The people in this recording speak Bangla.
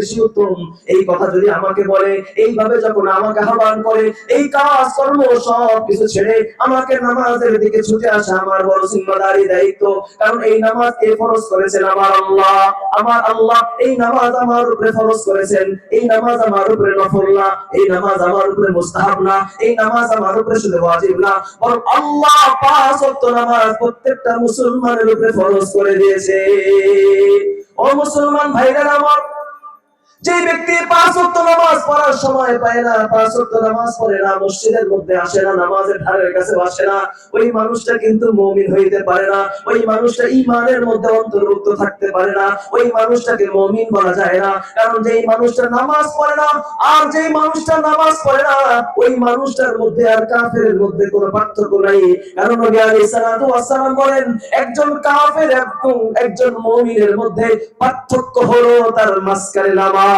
বেশি উত্তম। এই কথা যদি আমাকে বলে, এইভাবে যখন আমাকে আহ্বান করে, এই কাজ কর্ম সব কিছু ছেড়ে আমাকে নামাজের দিকে ছুটে আসা আমার বড় জিম্মাদারি, দায়িত্ব। কারণ এই নামাজ কে ফরজ করেছেন? আমার আল্লাহ। আমার আল্লাহ এই নামাজ আমার উপরে ফরজ করেছেন। এই নামাজ আমার উপরে নফল না, এই নামাজ আমার উপরে মুস্তাহাব না, এই নামাজ আমার উপরে শুধু ওয়াজিব না, বরং আল্লাহ পাঁচ ওয়াক্ত নামাজ প্রত্যেকটা মুসলমানের উপরে ফরজ করে দিয়েছে। ও মুসলমান ভাইরা আমার, যে ব্যক্তি পাঁচ ওয়াক্ত নামাজ পড়ার সময় পায় না, পাঁচ ওয়াক্ত নামাজ পড়ে না, মসজিদের মধ্যে আসে না, নামাজের ধারের কাছে আসে না, ওই মানুষটা কিন্তু মুমিন হইতে পারে না। ওই মানুষটা ঈমানের মধ্যে অন্তর্ভুক্ত থাকতে পারে না। ওই মানুষটাকে মুমিন বলা যায় না। কারণ যেই মানুষটা নামাজ পড়ে না আর যেই মানুষটা নামাজ পড়ে না, ওই মানুষটার মধ্যে আর কাফেরের মধ্যে কোনো পার্থক্য নাই। কারণ নবী আলাইহিস সালাতু ওয়াস সালাম বলেন, একজন কাফের এবং একজন মুমিনের মধ্যে পার্থক্য হলো তার মাঝখানে নামাজ।